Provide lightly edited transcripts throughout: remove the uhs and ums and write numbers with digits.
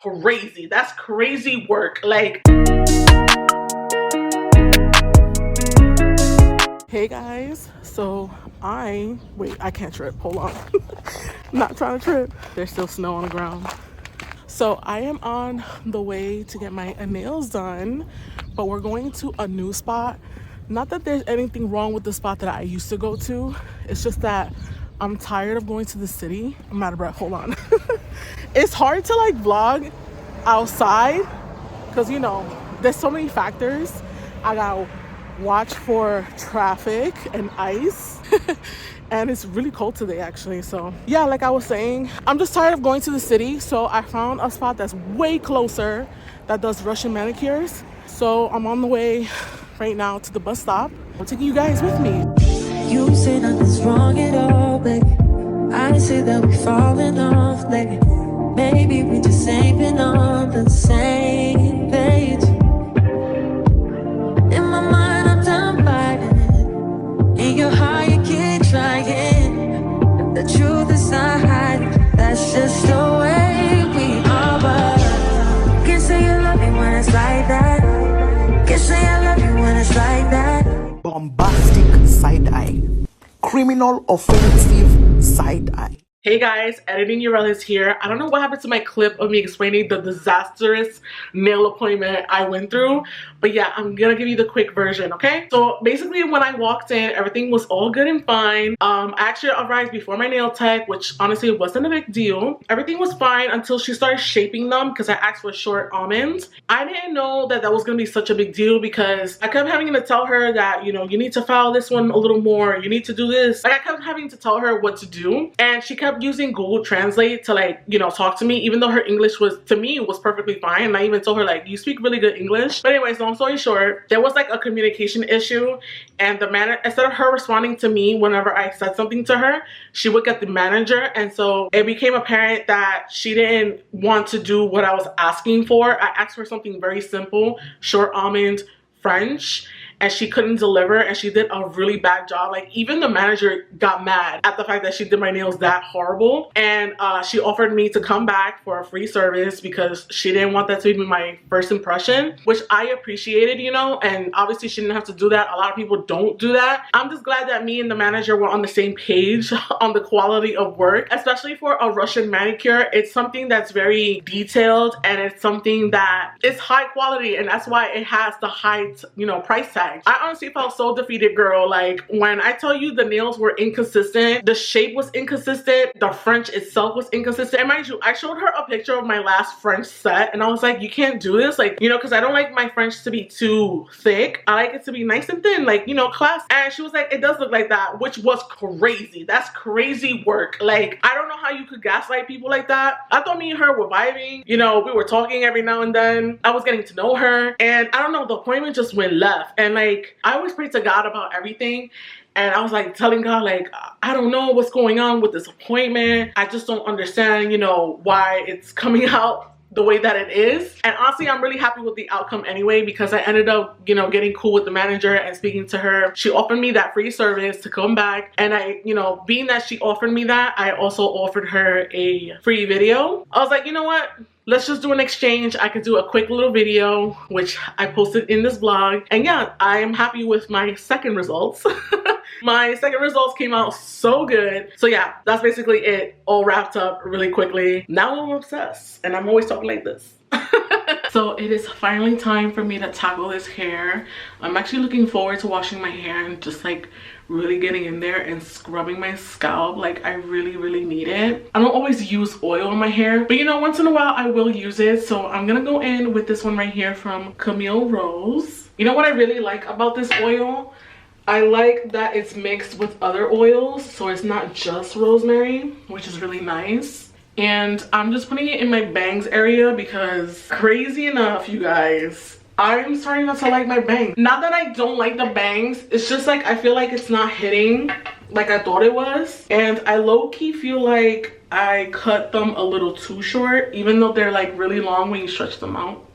crazy. That's crazy work. Like, hey guys, so I can't trip, hold on. Not trying to trip. There's still snow on the ground. So I am on the way to get my nails done, but we're going to a new spot. Not that there's anything wrong with the spot that I used to go to, it's just that I'm tired of going to the city. I'm out of breath, hold on. It's hard to like vlog outside because, you know, there's so many factors. I gotta watch for traffic and ice. And it's really cold today actually. So yeah, like I was saying, I'm just tired of going to the city, so I found a spot that's way closer that does Russian manicures. So I'm on the way right now to the bus stop. I'm taking you guys with me. You say nothing's wrong at all, baby. I say that we're falling off, baby. Maybe we just ain't been on the same page. In my mind, I'm done biting. In your heart, you keep trying. The truth is not hiding. That's just the way we are. But can't say you love me when it's like that. Can't say I love you when it's like that. Bombastic side eye. Criminal offensive side eye. Hey guys, Editing Urel is here. I don't know what happened to my clip of me explaining the disastrous nail appointment I went through, but yeah, I'm gonna give you the quick version, okay? So basically when I walked in, everything was all good and fine. I actually arrived before my nail tech, which honestly wasn't a big deal. Everything was fine until she started shaping them because I asked for short almonds. I didn't know that that was gonna be such a big deal because I kept having to tell her that, you know, you need to file this one a little more, you need to do this. Like I kept having to tell her what to do, and she kept using Google Translate to, like, you know, talk to me, even though her English was, to me, was perfectly fine. And I even told her, like, you speak really good English. But anyways, long story short, there was like a communication issue, and the manager, instead of her responding to me whenever I said something to her, she would get the manager. And so it became apparent that she didn't want to do what I was asking for. I asked for something very simple, short almond French, and she couldn't deliver, and she did a really bad job. Like, even the manager got mad at the fact that she did my nails that horrible, and she offered me to come back for a free service because she didn't want that to be my first impression, which I appreciated, you know. And obviously she didn't have to do that. A lot of people don't do that. I'm just glad that me and the manager were on the same page on the quality of work, especially for a Russian manicure. It's something that's very detailed, and it's something that is high quality, and that's why it has the high, you know, price tag. I honestly felt so defeated, girl. Like, when I tell you the nails were inconsistent, the shape was inconsistent, the French itself was inconsistent. And mind you, I showed her a picture of my last French set, and I was like, you can't do this, like, you know, because I don't like my French to be too thick. I like it to be nice and thin, like, you know, class. And she was like, it does look like that, which was crazy. That's crazy work. Like, I don't know how you could gaslight people like that. I thought me and her were vibing, you know, we were talking every now and then. I was getting to know her, and I don't know, the appointment just went left. And like, I always pray to God about everything, and I was like telling God, like, I don't know what's going on with this appointment. I just don't understand, you know, why it's coming out the way that it is. And honestly, I'm really happy with the outcome anyway, because I ended up, you know, getting cool with the manager and speaking to her. She offered me that free service to come back, and I, you know, being that she offered me that, I also offered her a free video. I was like, you know what, let's just do an exchange. I could do a quick little video, which I posted in this vlog. And yeah, I am happy with my second results. My second results came out so good. So yeah, that's basically it, all wrapped up really quickly. Now I'm obsessed, and I'm always talking like this. So it is finally time for me to tackle this hair. I'm actually looking forward to washing my hair and just like really getting in there and scrubbing my scalp. Like, I really need it. I don't always use oil in my hair, but you know, once in a while I will use it. So I'm gonna go in with this one right here from Camille Rose. You know what I really like about this oil? I like that it's mixed with other oils, so it's not just rosemary, which is really nice. And I'm just putting it in my bangs area because, crazy enough, you guys, I'm starting not to like my bangs. Not that I don't like the bangs, it's just like I feel like it's not hitting like I thought it was. And I low-key feel like I cut them a little too short, even though they're like really long when you stretch them out.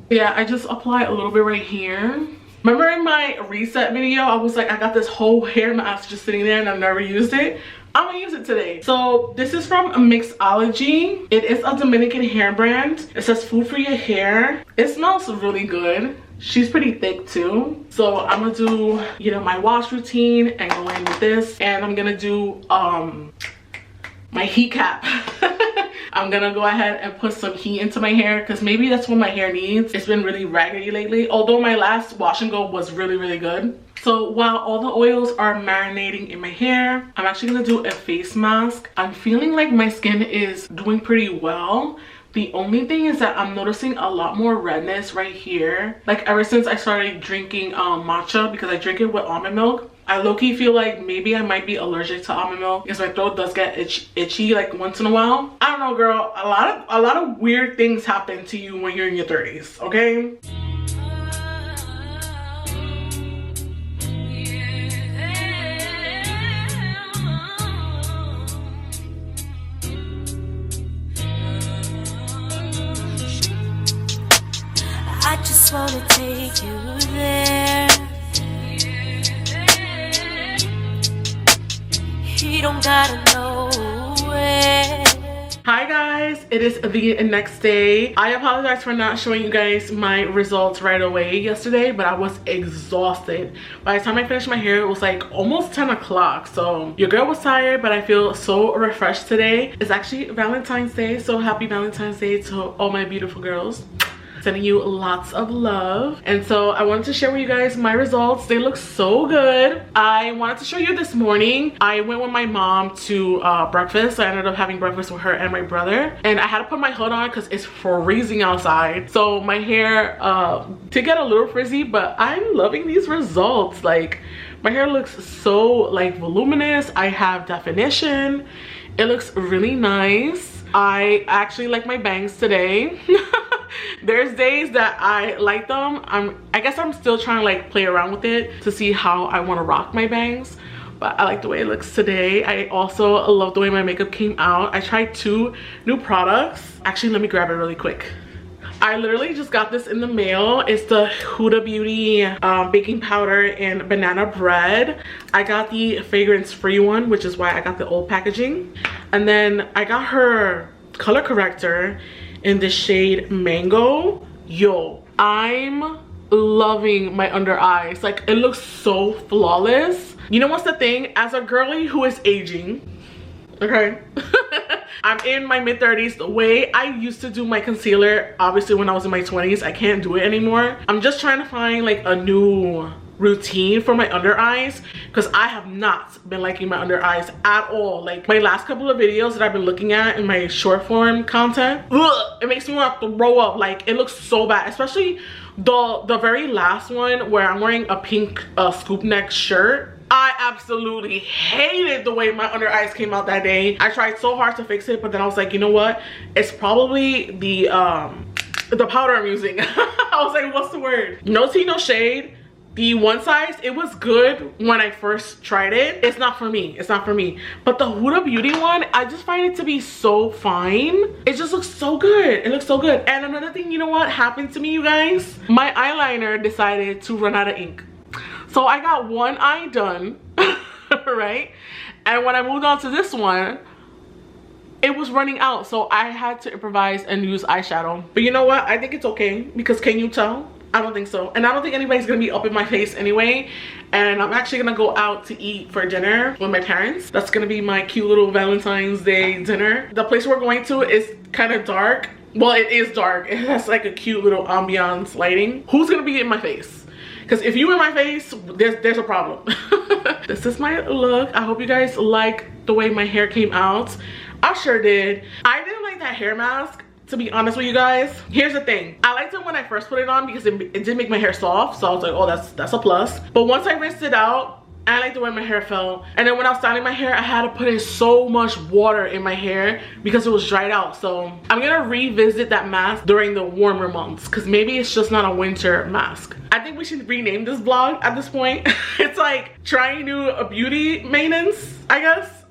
Yeah, I just apply a little bit right here. Remember in my reset video, I was like, I got this whole hair mask just sitting there and I've never used it. I'm gonna use it today. So this is from Mixology. It is a Dominican hair brand. It says food for your hair. It smells really good. She's pretty thick too. So I'm gonna do, you know, my wash routine and go in with this. And I'm gonna do my heat cap. I'm gonna go ahead and put some heat into my hair because maybe that's what my hair needs. It's been really raggedy lately, although my last wash and go was really good. So while all the oils are marinating in my hair, I'm actually gonna do a face mask. I'm feeling like my skin is doing pretty well. The only thing is that I'm noticing a lot more redness right here. Like ever since I started drinking matcha, because I drink it with almond milk. I low-key feel like maybe I might be allergic to almond milk because my throat does get itchy like once in a while. I don't know, girl. A lot of weird things happen to you when you're in your 30s, okay? I just wanna take you there. You don't gotta know where. Hi guys, it is the next day. I apologize for not showing you guys my results right away yesterday, but I was exhausted. By the time I finished my hair, it was like almost 10 o'clock. So your girl was tired, but I feel so refreshed today. It's actually Valentine's Day, so happy Valentine's Day to all my beautiful girls. Sending you lots of love. And so I wanted to share with you guys my results. They look so good. I wanted to show you this morning. I went with my mom to breakfast. I ended up having breakfast with her and my brother, and I had to put my hood on because it's freezing outside. So my hair did get a little frizzy, but I'm loving these results. Like my hair looks so like voluminous. I have definition. It looks really nice. I actually like my bangs today. There's days that I like them. I guess I'm still trying to like play around with it to see how I want to rock my bangs, but I like the way it looks today. I also love the way my makeup came out. I tried 2 new products. Actually, let me grab it really quick. I literally just got this in the mail. It's the Huda Beauty baking powder and banana bread. I got the fragrance free one, which is why I got the old packaging. And then I got her color corrector in the shade Mango. Yo, I'm loving my under eyes. Like it looks so flawless. You know what's the thing? As a girly who is aging, okay, I'm in my mid-30s. The way I used to do my concealer, obviously when I was in my 20s, I can't do it anymore. I'm just trying to find like a new routine for my under eyes because I have not been liking my under eyes at all. Like my last couple of videos that I've been looking at in my short form content, it makes me want to throw up. Like it looks so bad, especially the very last one where I'm wearing a pink scoop neck shirt. I absolutely hated the way my under eyes came out that day. I tried so hard to fix it, but then I was like, you know what, it's probably the powder I'm using. I was like, what's the word? No tea, no shade. The one size, it was good when I first tried it. It's not for me. It's not for me. But the Huda Beauty one, I just find it to be so fine. It just looks so good. It looks so good. And another thing, you know what happened to me, you guys? My eyeliner decided to run out of ink. So I got one eye done, right? And when I moved on to this one, it was running out. So I had to improvise and use eyeshadow. But you know what? I think it's okay because can you tell? I don't think so. And I don't think anybody's gonna be up in my face anyway. And I'm actually gonna go out to eat for dinner with my parents. That's gonna be my cute little Valentine's Day dinner. The place we're going to is kind of dark. Well, it is dark. It has like a cute little ambiance lighting. Who's gonna be in my face? Because if you in my face, there's a problem. This is my look. I hope you guys like the way my hair came out. I sure did. I didn't like that hair mask, to be honest with you guys. Here's the thing, I liked it when I first put it on because it did make my hair soft, so I was like, oh, that's a plus. But once I rinsed it out, I like the way my hair felt. And then when I was styling my hair, I had to put in so much water in my hair because it was dried out. So I'm gonna revisit that mask during the warmer months because maybe it's just not a winter mask. I think we should rename this vlog at this point. It's like trying new beauty maintenance, I guess.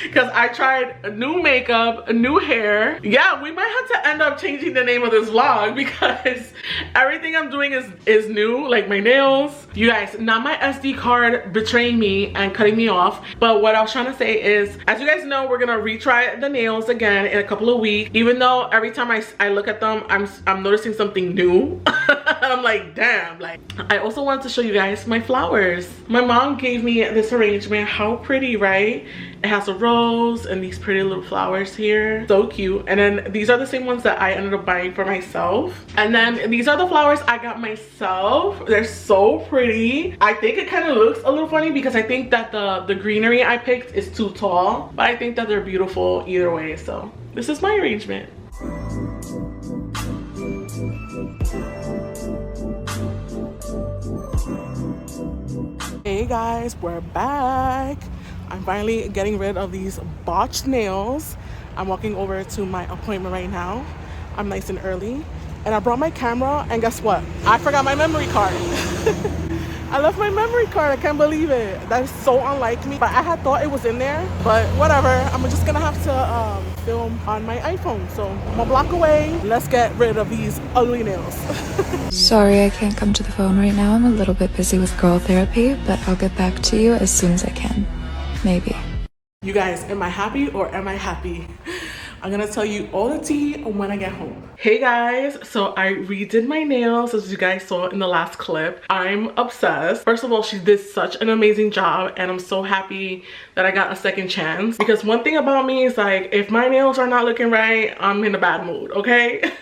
because I tried new makeup, new hair. Yeah, we might have to end up changing the name of this vlog because everything I'm doing is new, like my nails. You guys, not my SD card betraying me and cutting me off, but what I was trying to say is, as you guys know, we're gonna retry the nails again in a couple of weeks. Even though every time I look at them, I'm noticing something new. I'm like, damn. Like, I also wanted to show you guys my flowers. My mom gave me this arrangement. How pretty, right? It has a rose and these pretty little flowers here. So cute. And then these are the same ones that I ended up buying for myself. And then these are the flowers I got myself. They're so pretty. I think it kind of looks a little funny because I think that the greenery I picked is too tall, but I think that they're beautiful either way. So this is my arrangement. Hey guys, we're back. I'm finally getting rid of these botched nails. I'm walking over to my appointment right now. I'm nice and early. And I brought my camera, and guess what? I forgot my memory card. I left my memory card. I can't believe it. That is so unlike me. But I had thought it was in there, but whatever. I'm just gonna have to film on my iPhone. So I'm a block away. Let's get rid of these ugly nails. Sorry, I can't come to the phone right now. I'm a little bit busy with girl therapy, but I'll get back to you as soon as I can. Maybe. You guys, am I happy or am I happy? I'm gonna tell you all the tea when I get home. Hey guys, so I redid my nails as you guys saw in the last clip. I'm obsessed. First of all, she did such an amazing job and I'm so happy that I got a second chance, because one thing about me is like, if my nails are not looking right, I'm in a bad mood, okay?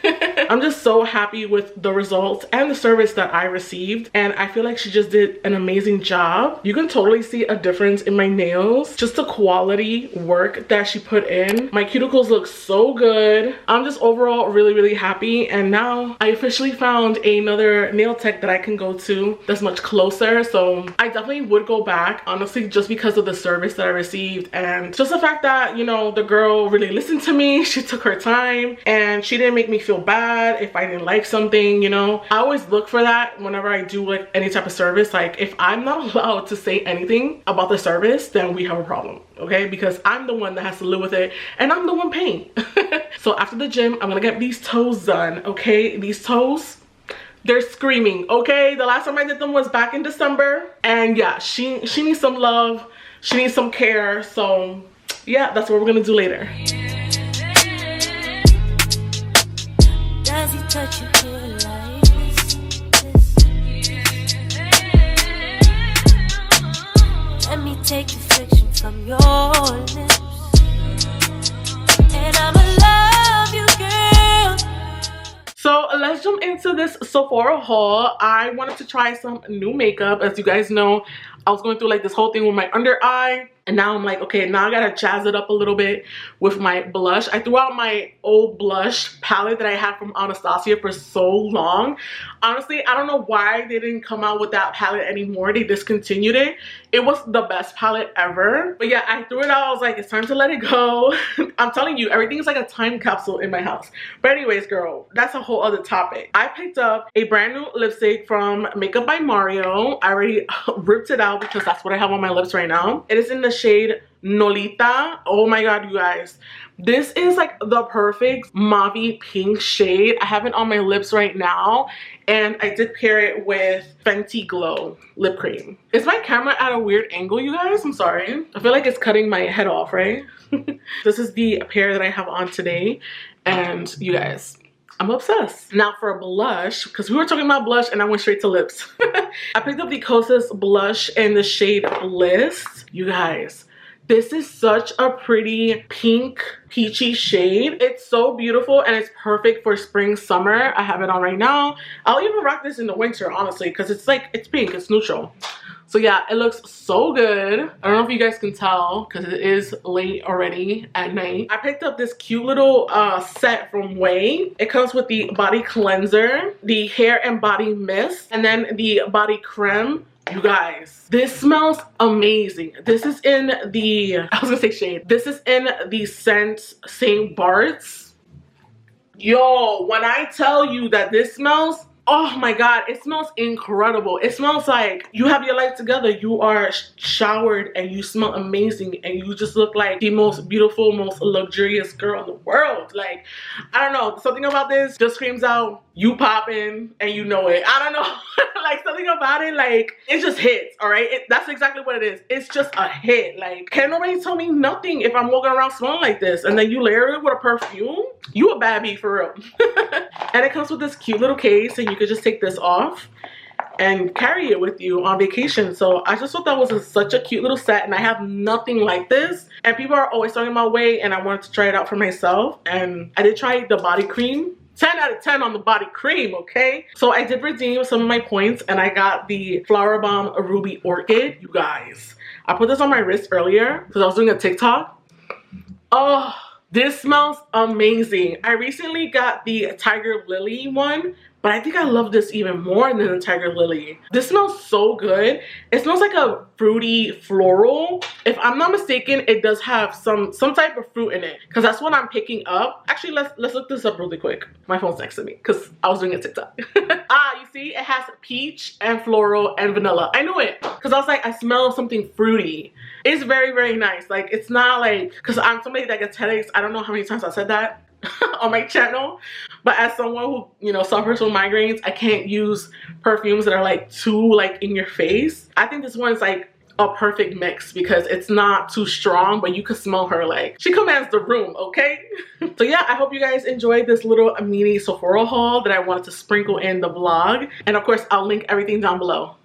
I'm just so happy with the results and the service that I received, and I feel like she just did an amazing job. You can totally see a difference in my nails, just the quality work that she put in. My cuticles look so good. I'm just overall really happy, and now I officially found another nail tech that I can go to that's much closer. So I definitely would go back, honestly, just because of the service that I received and just the fact that, you know, the girl really listened to me. She took her time and she didn't make me feel bad if I didn't like something, you know. I always look for that whenever I do like any type of service. Like, if I'm not allowed to say anything about the service, then we have a problem, okay? Because I'm the one that has to live with it and I'm the one paying. So after the gym, I'm gonna get these toes done, okay? These toes, they're screaming, okay? The last time I did them was back in December, and yeah, she needs some love, she needs some care. So yeah, that's what we're gonna do later. Does he touch you here like this? Let me take the friction from your lips, and I'ma love you, girl. So let's jump into this Sephora haul. I wanted to try some new makeup. As you guys know, I was going through like this whole thing with my under eye, and now I'm like, okay, now I gotta jazz it up a little bit with my blush. I threw out my old blush palette that I had from Anastasia for so long. Honestly, I don't know why they didn't come out with that palette anymore. They discontinued it. It was the best palette ever. But yeah, I threw it out. I was like, it's time to let it go. I'm telling you, everything is like a time capsule in my house. But anyways, girl, that's a whole other topic. I picked up a brand new lipstick from Makeup by Mario. I already ripped it out because that's what I have on my lips right now. It is in the shade Nolita. Oh my god, you guys, this is like the perfect mauve pink shade. I have it on my lips right now, and I did pair it with Fenty Glow lip cream. Is my camera at a weird angle, you guys? I'm sorry. I feel like it's cutting my head off, right? This is the pair that I have on today, and you guys, I'm obsessed. Now for a blush, because we were talking about blush and I went straight to lips. I picked up the Kosas blush in the shade Bliss. You guys, this is such a pretty pink peachy shade. It's so beautiful and it's perfect for spring, summer. I have it on right now. I'll even rock this in the winter, honestly, because it's like, it's pink, it's neutral. So yeah, it looks so good. I don't know if you guys can tell because it is late already at night. I picked up this cute little set from Way. It comes with the body cleanser, the hair and body mist, and then the body creme. You guys, this smells amazing. This is in the, I was gonna say shade. This is in the scent St. Bart's. Yo, when I tell you that this smells Oh my god, it smells incredible. It smells like you have your life together. You are showered and you smell amazing and you just look like the most beautiful, most luxurious girl in the world. Like, I don't know, something about this just screams out you popping and you know it. I don't know. Like, something about it, like, it just hits. All right, that's exactly what it is. It's just a hit. Like, can't nobody tell me nothing if I'm walking around smelling like this. And then you layer it with a perfume, you a baddie for real. And it comes with this cute little case, and you could just take this off and carry it with you on vacation. So I just thought that was such a cute little set, and I have nothing like this. And people are always talking about weight, and I wanted to try it out for myself. And I did try the body cream. 10 out of 10 on the body cream, okay? So I did redeem some of my points, and I got the Flowerbomb Ruby Orchid. You guys, I put this on my wrist earlier because I was doing a TikTok. Oh, this smells amazing. I recently got the Tiger Lily one, but I think I love this even more than the Tiger Lily. This smells so good. It smells like a fruity floral. If I'm not mistaken, it does have some type of fruit in it, because that's what I'm picking up. Actually, let's look this up really quick. My phone's next to me because I was doing a TikTok. Ah, you see, it has peach and floral and vanilla. I knew it because I was like, I smell something fruity. It's very, very nice. Like, it's not like, because I'm somebody that gets headaches. I don't know how many times I said that on my channel, but as someone who, you know, suffers from migraines, I can't use perfumes that are like too like in your face. I think this one's like a perfect mix because it's not too strong, but you can smell her. Like, she commands the room, okay? So yeah, I hope you guys enjoyed this little mini Sephora haul that I wanted to sprinkle in the vlog, and of course I'll link everything down below.